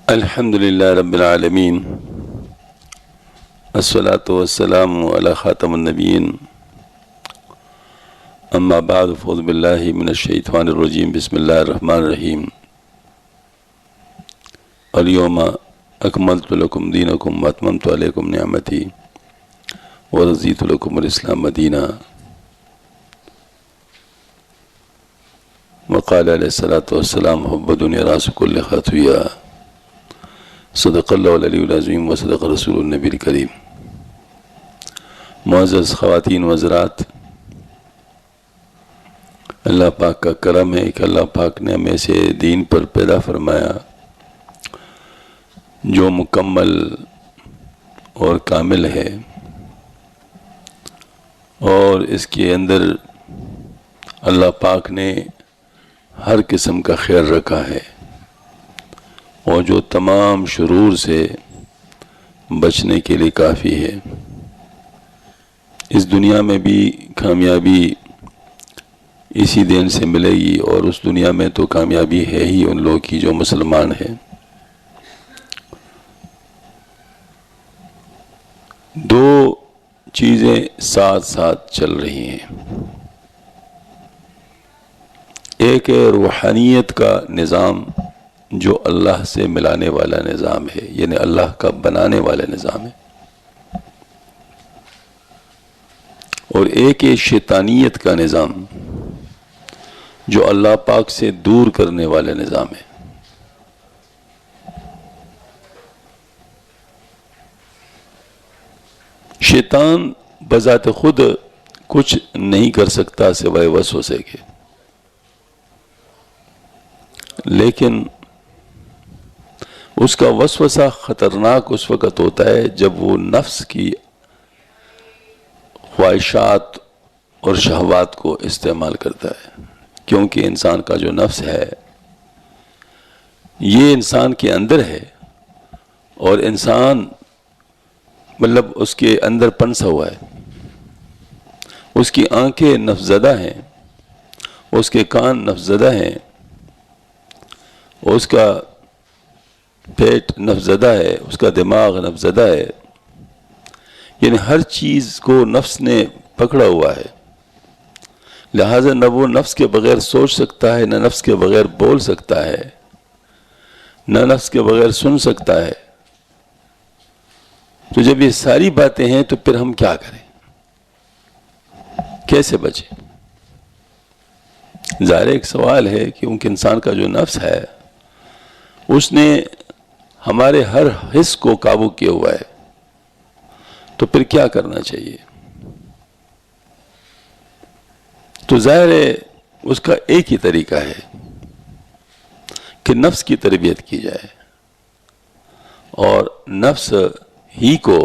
الحمد للہ رب العالمین الصلاۃ والسلام علی خاتم النبیین اما بعد فاعوذ باللہ من الشیطان الرجیم بسم اللہ الرحمن الرحیم الیوم اکملت لکم دینکم واتممت علیکم نعمتی ورضیت لکم الاسلام دینا وقال علیہ الصلاۃ والسلام حب دنیا راس کل خطیہ صدق اللہ العلی العظیم و صدق رسول النبی الکریم۔ معزز خواتین و حضرات، اللہ پاک کا کرم ہے کہ اللہ پاک نے ہمیں سے دین پر پیدا فرمایا جو مکمل اور کامل ہے، اور اس کے اندر اللہ پاک نے ہر قسم کا خیر رکھا ہے، اور جو تمام شرور سے بچنے کے لیے کافی ہے۔ اس دنیا میں بھی کامیابی اسی دین سے ملے گی، اور اس دنیا میں تو کامیابی ہے ہی ان لوگوں کی جو مسلمان ہیں۔ دو چیزیں ساتھ ساتھ چل رہی ہیں، ایک ہے روحانیت کا نظام جو اللہ سے ملانے والا نظام ہے، یعنی اللہ کا بنانے والا نظام ہے، اور ایک ہے شیطانیت کا نظام جو اللہ پاک سے دور کرنے والا نظام ہے۔ شیطان بذات خود کچھ نہیں کر سکتا سوائے وسوسے کے، لیکن اس کا وسوسہ خطرناک اس وقت ہوتا ہے جب وہ نفس کی خواہشات اور شہوات کو استعمال کرتا ہے، کیونکہ انسان کا جو نفس ہے یہ انسان کے اندر ہے، اور انسان مطلب اس کے اندر پنسا ہوا ہے، اس کی آنکھیں نفس زدہ ہیں، اس کے کان نفس زدہ ہیں، اس کا پیٹ نفس زدہ ہے، اس کا دماغ نفس زدہ ہے، یعنی ہر چیز کو نفس نے پکڑا ہوا ہے، لہٰذا نہ وہ نفس کے بغیر سوچ سکتا ہے، نہ نفس کے بغیر بول سکتا ہے، نہ نفس کے بغیر سن سکتا ہے۔ تو جب یہ ساری باتیں ہیں تو پھر ہم کیا کریں، کیسے بچیں؟ ظاہر ایک سوال ہے، کیونکہ انسان کا جو نفس ہے اس نے ہمارے ہر حص کو قابو کیا ہوا ہے، تو پھر کیا کرنا چاہیے؟ تو ظاہر ہے اس کا ایک ہی طریقہ ہے کہ نفس کی تربیت کی جائے، اور نفس ہی کو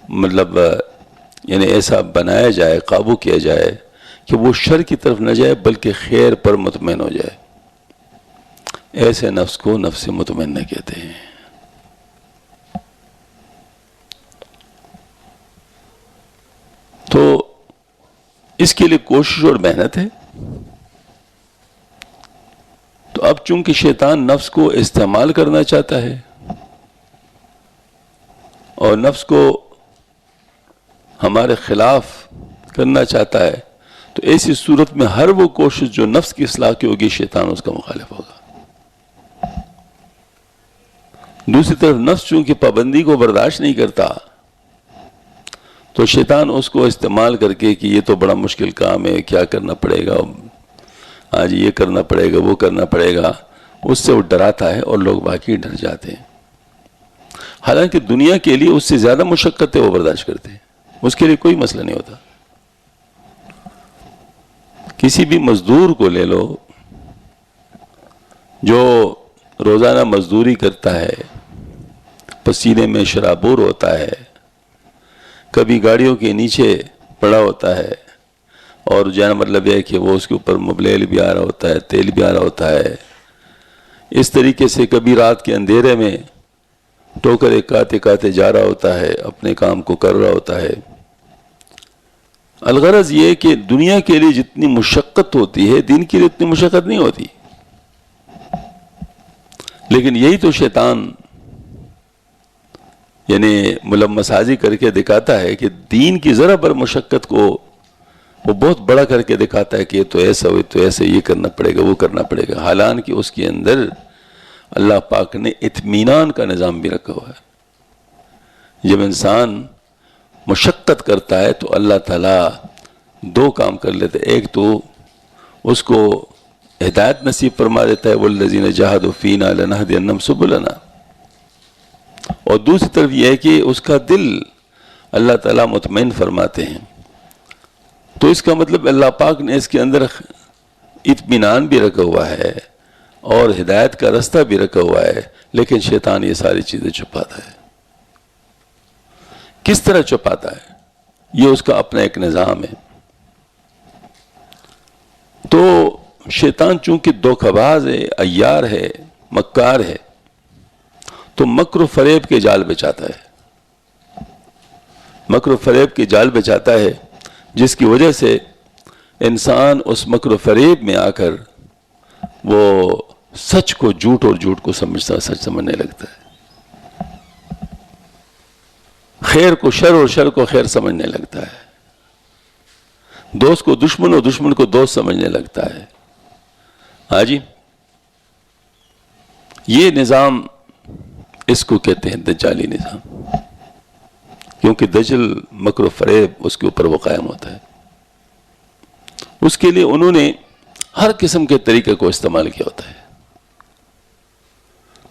مطلب یعنی ایسا بنایا جائے، قابو کیا جائے کہ وہ شر کی طرف نہ جائے بلکہ خیر پر مطمئن ہو جائے۔ ایسے نفس کو نفس مطمئنہ کہتے ہیں۔ تو اس کے لیے کوشش اور محنت ہے۔ تو اب چونکہ شیطان نفس کو استعمال کرنا چاہتا ہے اور نفس کو ہمارے خلاف کرنا چاہتا ہے، تو ایسی صورت میں ہر وہ کوشش جو نفس کی اصلاح کی ہوگی شیطان اس کا مخالف ہوگا۔ دوسری طرف نفس چونکہ پابندی کو برداشت نہیں کرتا، تو شیطان اس کو استعمال کر کے کہ یہ تو بڑا مشکل کام ہے، کیا کرنا پڑے گا، آج یہ کرنا پڑے گا، وہ کرنا پڑے گا، اس سے وہ ڈراتا ہے، اور لوگ واقعی ڈر جاتے ہیں۔ حالانکہ دنیا کے لیے اس سے زیادہ مشقتیں وہ برداشت کرتے ہیں، اس کے لیے کوئی مسئلہ نہیں ہوتا۔ کسی بھی مزدور کو لے لو جو روزانہ مزدوری کرتا ہے، پسینے میں شرابور ہوتا ہے، کبھی گاڑیوں کے نیچے پڑا ہوتا ہے، اور جانا مطلب ہے کہ وہ اس کے اوپر مبلیل بھی آ رہا ہوتا ہے، تیل بھی آ رہا ہوتا ہے، اس طریقے سے کبھی رات کے اندھیرے میں ٹوکرے کاتے کاتے جا رہا ہوتا ہے، اپنے کام کو کر رہا ہوتا ہے۔ الغرض یہ کہ دنیا کے لیے جتنی مشقت ہوتی ہے دین کے لیے اتنی مشقت نہیں ہوتی۔ لیکن یہی تو شیطان یعنی ملمس سازی کر کے دکھاتا ہے کہ دین کی ذرا بر مشقت کو وہ بہت بڑا کر کے دکھاتا ہے کہ یہ تو ایسا ہو تو ایسے، یہ کرنا پڑے گا وہ کرنا پڑے گا، حالانکہ اس کے اندر اللہ پاک نے اطمینان کا نظام بھی رکھا ہوا ہے۔ جب انسان مشقت کرتا ہے تو اللہ تعالیٰ دو کام کر لیتے، ایک تو اس کو ہدایت نصیب فرما دیتا ہے، والذین جاہدوا فینا لنہدینہم سبلنا، اور دوسری طرف یہ ہے کہ اس کا دل اللہ تعالیٰ مطمئن فرماتے ہیں۔ تو اس کا مطلب اللہ پاک نے اس کے اندر اطمینان بھی رکھا ہوا ہے اور ہدایت کا رستہ بھی رکھا ہوا ہے، لیکن شیطان یہ ساری چیزیں چھپاتا ہے۔ کس طرح چھپاتا ہے؟ یہ اس کا اپنا ایک نظام ہے۔ تو شیطان چونکہ دھوکہ باز ہے، عیار ہے، مکار ہے، تو مکر و فریب کے جال بچاتا ہے، مکر و فریب کے جال بچاتا ہے، جس کی وجہ سے انسان اس مکر و فریب میں آ کر وہ سچ کو جھوٹ اور جھوٹ کو سمجھتا، سچ سمجھنے لگتا ہے، خیر کو شر اور شر کو خیر سمجھنے لگتا ہے، دوست کو دشمن اور دشمن کو دوست سمجھنے لگتا ہے۔ ہاں جی، یہ نظام اس کو کہتے ہیں دجالی نظام، کیونکہ دجل مکر و فریب اس کے اوپر وہ قائم ہوتا ہے۔ اس کے لیے انہوں نے ہر قسم کے طریقے کو استعمال کیا ہوتا ہے،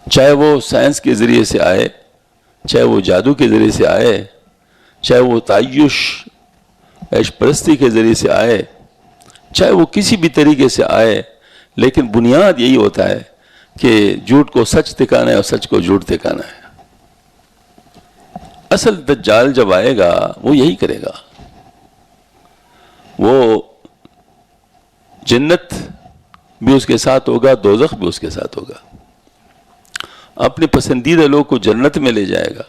چاہے وہ سائنس کے ذریعے سے آئے، چاہے وہ جادو کے ذریعے سے آئے، چاہے وہ تعیش عیش پرستی کے ذریعے سے آئے، چاہے وہ کسی بھی طریقے سے آئے، لیکن بنیاد یہی ہوتا ہے کہ جھوٹ کو سچ دکھانا ہے اور سچ کو جھوٹ دکھانا ہے۔ اصل دجال جب آئے گا وہ یہی کرے گا، وہ جنت بھی اس کے ساتھ ہوگا، دوزخ بھی اس کے ساتھ ہوگا، اپنے پسندیدہ لوگ کو جنت میں لے جائے گا،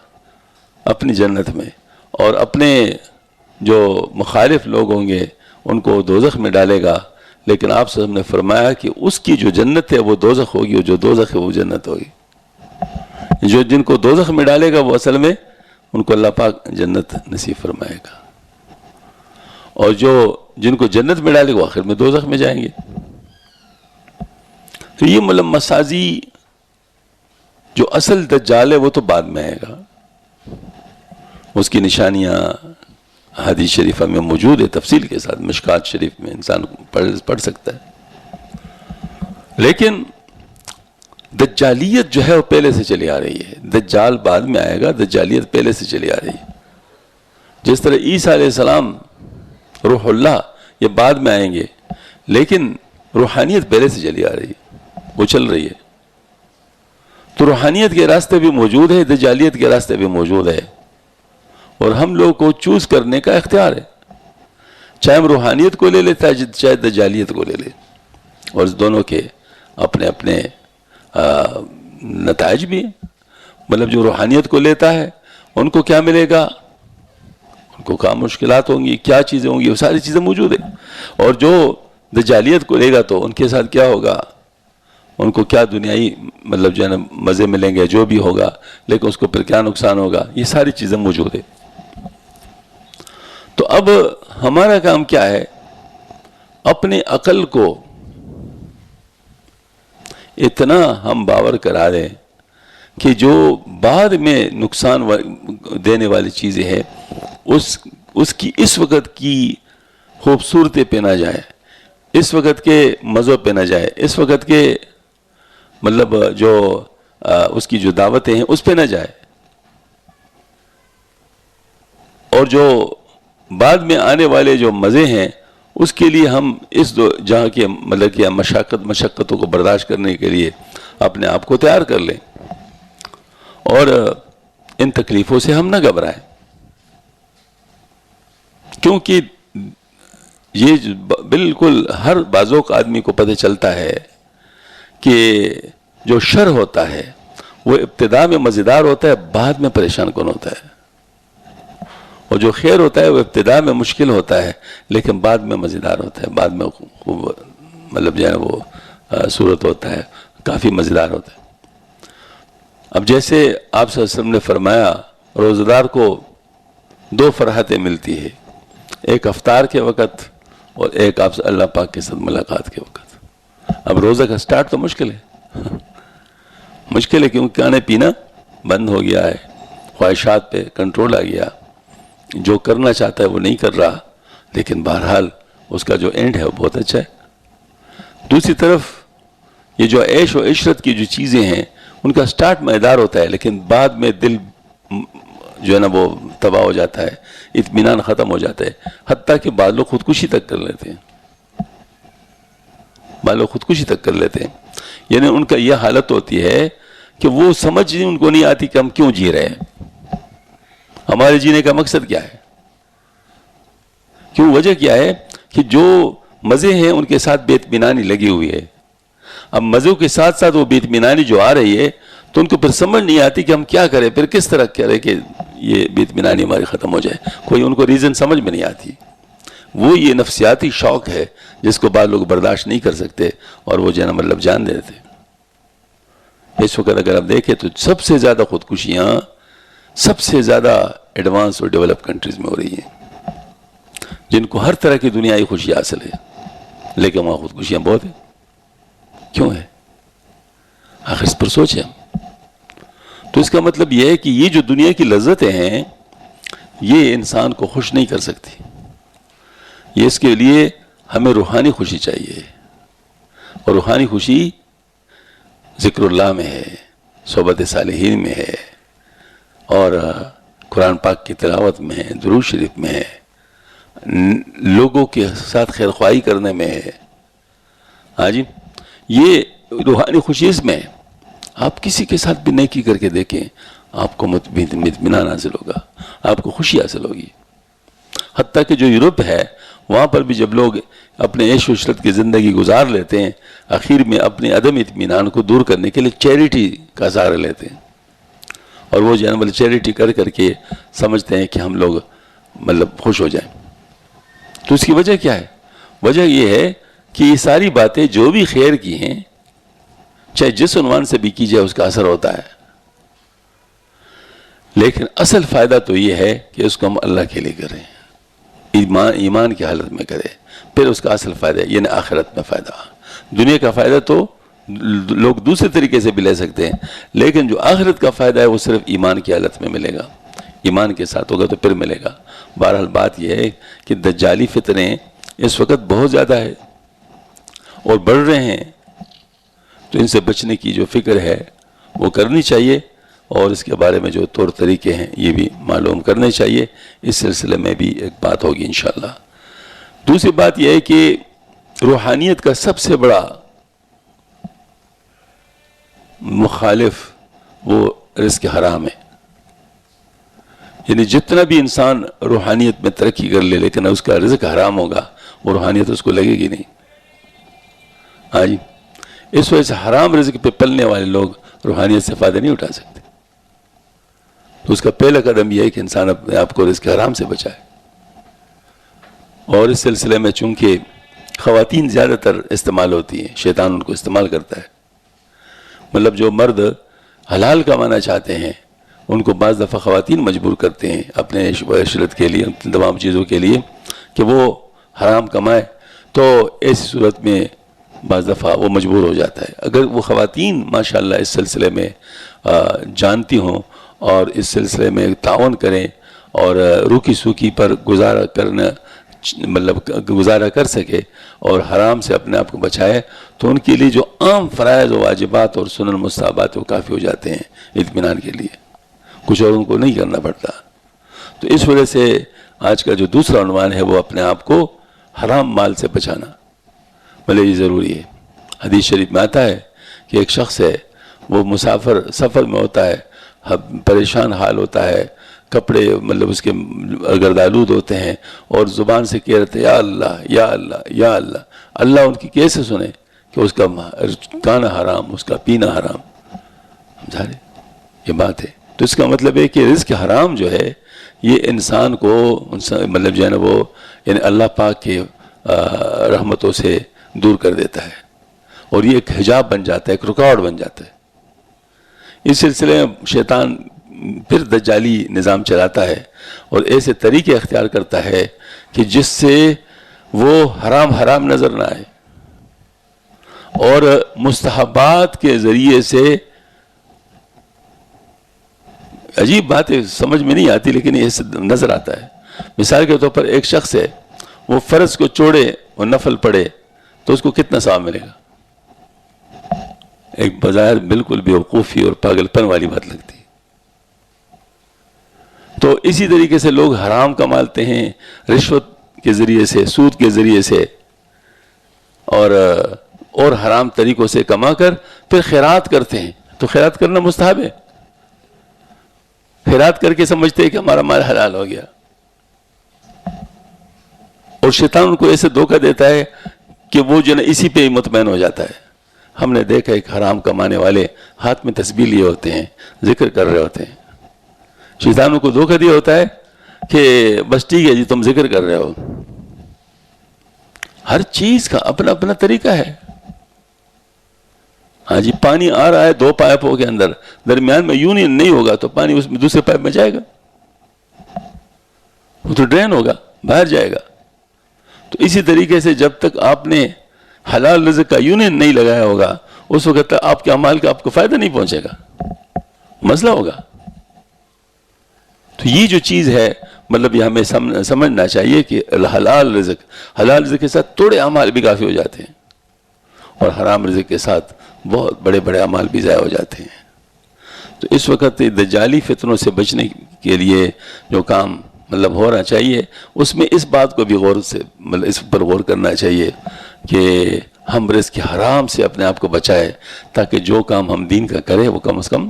اپنی جنت میں، اور اپنے جو مخالف لوگ ہوں گے ان کو دوزخ میں ڈالے گا۔ لیکن آپ صلی اللہ علیہ وسلم نے فرمایا کہ اس کی جو جنت ہے وہ دوزخ ہوگی، اور جو دوزخ ہے وہ جنت ہوگی۔ جو جن کو دوزخ میں ڈالے گا وہ اصل میں ان کو اللہ پاک جنت نصیب فرمائے گا، اور جو جن کو جنت میں ڈالے گا وہ آخر میں دوزخ میں جائیں گے۔ تو یہ ملمس سازی جو اصل دجال ہے وہ تو بعد میں آئے گا، اس کی نشانیاں حدیث شریفہ میں موجود ہے تفصیل کے ساتھ، مشکات شریف میں انسان پڑھ سکتا ہے۔ لیکن دجالیت جو ہے وہ پہلے سے چلی آ رہی ہے، دجال بعد میں آئے گا، دجالیت پہلے سے چلی آ رہی ہے۔ جس طرح عیسیٰ علیہ السلام روح اللہ یہ بعد میں آئیں گے، لیکن روحانیت پہلے سے چلی آ رہی ہے، وہ چل رہی ہے۔ تو روحانیت کے راستے بھی موجود ہے، دجالیت کے راستے بھی موجود ہے، اور ہم لوگ کو چوز کرنے کا اختیار ہے، چاہے ہم روحانیت کو لے لیتا ہے چاہے دجالیت کو لے لے، اور اس دونوں کے اپنے اپنے نتائج بھی ہیں۔ مطلب جو روحانیت کو لیتا ہے ان کو کیا ملے گا، ان کو کیا مشکلات ہوں گی، کیا چیزیں ہوں گی، وہ ساری چیزیں موجود ہیں، اور جو دجالیت کو لے گا تو ان کے ساتھ کیا ہوگا، ان کو کیا دنیائی مطلب جو ہے نا مزے ملیں گے، جو بھی ہوگا، لیکن اس کو پھر کیا نقصان ہوگا، یہ ساری چیزیں موجود ہیں۔ تو اب ہمارا کام کیا ہے، اپنے عقل کو اتنا ہم باور کرا دیں کہ جو بعد میں نقصان دینے والی چیزیں ہیں اس کی اس وقت کی خوبصورتی پہ نہ جائے، اس وقت کے مزوں پہ نہ جائے، اس وقت کے مطلب جو اس کی جو دعوتیں ہیں اس پہ نہ جائے، اور جو بعد میں آنے والے جو مزے ہیں اس کے لیے ہم اس جہاں کے مطلب کہ مشقتوں کو برداشت کرنے کے لیے اپنے آپ کو تیار کر لیں، اور ان تکلیفوں سے ہم نہ گھبرائیں، کیونکہ یہ بالکل ہر بازوق آدمی کو پتہ چلتا ہے کہ جو شر ہوتا ہے وہ ابتدا میں مزیدار ہوتا ہے، بعد میں پریشان کن ہوتا ہے، اور جو خیر ہوتا ہے وہ ابتدا میں مشکل ہوتا ہے لیکن بعد میں مزیدار ہوتا ہے، بعد میں مطلب جو ہے وہ صورت ہوتا ہے، کافی مزیدار ہوتا ہے۔ اب جیسے آپ صلی اللہ علیہ وسلم نے فرمایا روزدار کو 2 فرحتیں ملتی ہے، ایک افطار کے وقت اور ایک آپ سے اللہ پاک کے ساتھ ملاقات کے وقت۔ اب روزہ کا سٹارٹ تو مشکل ہے مشکل ہے، کیونکہ کھانے پینا بند ہو گیا ہے، خواہشات پہ کنٹرول آ گیا، جو کرنا چاہتا ہے وہ نہیں کر رہا، لیکن بہرحال اس کا جو اینڈ ہے وہ بہت اچھا ہے۔ دوسری طرف یہ جو عیش و عشرت کی جو چیزیں ہیں ان کا سٹارٹ مزیدار ہوتا ہے، لیکن بعد میں دل جو ہے نا وہ تباہ ہو جاتا ہے، اطمینان ختم ہو جاتا ہے، حتیٰ کہ بعض لوگ خودکشی تک کر لیتے ہیں، بعض لوگ خودکشی تک کر لیتے ہیں، یعنی ان کا یہ حالت ہوتی ہے کہ وہ سمجھ ان کو نہیں آتی کہ ہم کیوں جی رہے ہیں، ہمارے جینے کا مقصد کیا ہے، کیوں، وجہ کیا ہے کہ جو مزے ہیں ان کے ساتھ بے اطمینانی لگی ہوئی ہے۔ اب مزوں کے ساتھ ساتھ وہ بے اطمینانی جو آ رہی ہے تو ان کو پھر سمجھ نہیں آتی کہ ہم کیا کریں، پھر کس طرح کریں کہ یہ بے اطمینانی ہماری ختم ہو جائے، کوئی ان کو ریزن سمجھ میں نہیں آتی۔ وہ یہ نفسیاتی شوق ہے جس کو بعض لوگ برداشت نہیں کر سکتے اور وہ جو ہے نا مطلب جان دے دیتے۔ اس وقت اگر آپ دیکھیں تو سب سے زیادہ خودکشیاں سب سے زیادہ ایڈوانس اور ڈیولپ کنٹریز میں ہو رہی ہیں، جن کو ہر طرح کی دنیائی خوشی حاصل ہے، لیکن وہاں خودکشیاں بہت ہیں۔ کیوں ہے؟ آخر اس پر سوچیں ہم۔ تو اس کا مطلب یہ ہے کہ یہ جو دنیا کی لذتیں ہیں یہ انسان کو خوش نہیں کر سکتی، یہ اس کے لیے ہمیں روحانی خوشی چاہیے، اور روحانی خوشی ذکر اللہ میں ہے، صحبت صالحین میں ہے، اور قرآن پاک کی تلاوت میں ہے، درود شریف میں ہے، لوگوں کے ساتھ خیر خواہی کرنے میں ہے۔ ہاں جی، یہ روحانی خوشی اس میں ہے۔ آپ کسی کے ساتھ بھی نیکی کر کے دیکھیں، آپ کو اطمینان حاصل ہوگا، آپ کو خوشی حاصل ہوگی۔ حتیٰ کہ جو یورپ ہے وہاں پر بھی جب لوگ اپنے عیش و عشرت کی زندگی گزار لیتے ہیں، آخر میں اپنے عدم اطمینان کو دور کرنے کے لیے چیریٹی کا سہارا لیتے ہیں، اور وہ جو ہے نا چیریٹی کر کر کے سمجھتے ہیں کہ ہم لوگ مطلب خوش ہو جائیں۔ تو اس کی وجہ کیا ہے؟ وجہ یہ ہے کہ یہ ساری باتیں جو بھی خیر کی ہیں، چاہے جس عنوان سے بھی کی جائے اس کا اثر ہوتا ہے، لیکن اصل فائدہ تو یہ ہے کہ اس کو ہم اللہ کے لیے کریں، ایمان کی حالت میں کریں، پھر اس کا اصل فائدہ ہے، یعنی آخرت میں فائدہ۔ دنیا کا فائدہ تو لوگ دوسرے طریقے سے بھی لے سکتے ہیں، لیکن جو آخرت کا فائدہ ہے وہ صرف ایمان کی حالت میں ملے گا، ایمان کے ساتھ ہوگا تو پھر ملے گا۔ بہرحال بات یہ ہے کہ دجالی فتنے اس وقت بہت زیادہ ہے اور بڑھ رہے ہیں، تو ان سے بچنے کی جو فکر ہے وہ کرنی چاہیے، اور اس کے بارے میں جو طور طریقے ہیں یہ بھی معلوم کرنے چاہیے۔ اس سلسلے میں بھی ایک بات ہوگی انشاءاللہ۔ دوسری بات یہ ہے کہ روحانیت کا سب سے بڑا مخالف وہ رزق حرام ہے، یعنی جتنا بھی انسان روحانیت میں ترقی کر لے لیکن اس کا رزق حرام ہوگا وہ روحانیت اس کو لگے گی نہیں۔ ہاں جی، اس وجہ سے حرام رزق پہ پلنے والے لوگ روحانیت سے فائدہ نہیں اٹھا سکتے۔ تو اس کا پہلا قدم یہ ہے کہ انسان اپنے آپ کو رزق حرام سے بچائے، اور اس سلسلے میں چونکہ خواتین زیادہ تر استعمال ہوتی ہیں، شیطان ان کو استعمال کرتا ہے، مطلب جو مرد حلال کمانا چاہتے ہیں ان کو بعض دفعہ خواتین مجبور کرتے ہیں اپنے عشرت کے لیے، تمام چیزوں کے لیے کہ وہ حرام کمائے، تو ایسی صورت میں بعض دفعہ وہ مجبور ہو جاتا ہے۔ اگر وہ خواتین ماشاءاللہ اس سلسلے میں جانتی ہوں اور اس سلسلے میں تعاون کریں اور روکی سوکی پر گزارا کرنا مطلب گزارا کر سکے اور حرام سے اپنے آپ کو بچائے، تو ان کے لیے جو عام فرائض و واجبات اور سنن مستحبات وہ کافی ہو جاتے ہیں اطمینان کے لیے، کچھ اور ان کو نہیں کرنا پڑتا۔ تو اس وجہ سے آج کا جو دوسرا عنوان ہے وہ اپنے آپ کو حرام مال سے بچانا، بھلے یہ ضروری ہے۔ حدیث شریف میں آتا ہے کہ ایک شخص ہے، وہ مسافر سفر میں ہوتا ہے، پریشان حال ہوتا ہے، کپڑے مطلب اس کے گردآلود ہوتے ہیں، اور زبان سے کہہ رہتے ہیں یا اللہ یا اللہ یا اللہ۔ اللہ ان کی کیسے سنے کہ اس کا کھانا حرام، اس کا پینا حرام، سمجھا رہے؟ یہ بات ہے۔ تو اس کا مطلب ہے کہ رزق حرام جو ہے یہ انسان کو مطلب جو ہے نا وہ یعنی اللہ پاک کے رحمتوں سے دور کر دیتا ہے، اور یہ ایک حجاب بن جاتا ہے، ایک رکاوٹ بن جاتا ہے۔ اس سلسلے میں شیطان پھر دجالی نظام چلاتا ہے اور ایسے طریقے اختیار کرتا ہے کہ جس سے وہ حرام نظر نہ آئے، اور مستحبات کے ذریعے سے، عجیب بات ہے سمجھ میں نہیں آتی لیکن یہ نظر آتا ہے. مثال کے طور پر ایک شخص ہے، وہ فرض کو چھوڑے اور نفل پڑھے تو اس کو کتنا ثواب ملے گا؟ ایک بظاہر بالکل بیوقوفی اور پاگل پن والی بات لگتی. تو اسی طریقے سے لوگ حرام کماتے ہیں، رشوت کے ذریعے سے، سود کے ذریعے سے، اور حرام طریقوں سے کما کر پھر خیرات کرتے ہیں. تو خیرات کرنا مستحب ہے. خیرات کر کے سمجھتے ہیں کہ ہمارا مال حلال ہو گیا، اور شیطان ان کو ایسے دھوکہ دیتا ہے کہ وہ جو ہے اسی پہ ہی مطمئن ہو جاتا ہے. ہم نے دیکھا ایک حرام کمانے والے ہاتھ میں تسبیح لیے ہوتے ہیں، ذکر کر رہے ہوتے ہیں. شیطان ان کو دھوکہ دیا ہوتا ہے کہ بس ٹھیک ہے جی تم ذکر کر رہے ہو. ہر چیز کا اپنا اپنا طریقہ ہے. ہاں جی، پانی آ رہا ہے 2 پائپوں کے اندر، درمیان میں یونین نہیں ہوگا تو پانی اس میں دوسرے پائپ میں جائے گا، وہ تو ڈرین ہوگا، باہر جائے گا. تو اسی طریقے سے جب تک آپ نے حلال رزق کا یونین نہیں لگایا ہوگا اس وقت تک آپ کے اعمال کا آپ کو فائدہ نہیں پہنچے گا، مسئلہ ہوگا. تو یہ جو چیز ہے مطلب یہ ہمیں سمجھنا چاہیے کہ حلال رزق کے ساتھ تھوڑے اعمال بھی کافی ہو جاتے ہیں، اور حرام رزق کے ساتھ بہت بڑے بڑے اعمال بھی ضائع ہو جاتے ہیں. تو اس وقت دجالی فتنوں سے بچنے کے لیے جو کام مطلب ہونا چاہیے، اس میں اس بات کو بھی اس پر غور کرنا چاہیے کہ ہم رزق حرام سے اپنے آپ کو بچائے، تاکہ جو کام ہم دین کا کریں وہ کم از کم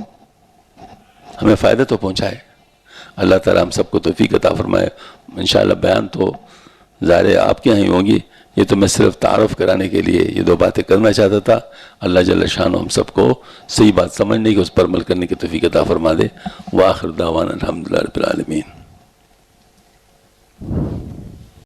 ہمیں فائدہ تو پہنچائے. اللہ تعالیٰ ہم سب کو توفیق عطا فرمائے. انشاءاللہ بیان تو ظاہر آپ کے یہاں ہی ہوں گی، یہ تو میں صرف تعارف کرانے کے لیے یہ 2 باتیں کرنا چاہتا تھا. اللہ جل شانہ ہم سب کو صحیح بات سمجھنے کی، اس پر عمل کرنے کی توفیق عطا فرما دے. وآخر دعوانا الحمدللہ رب العالمین.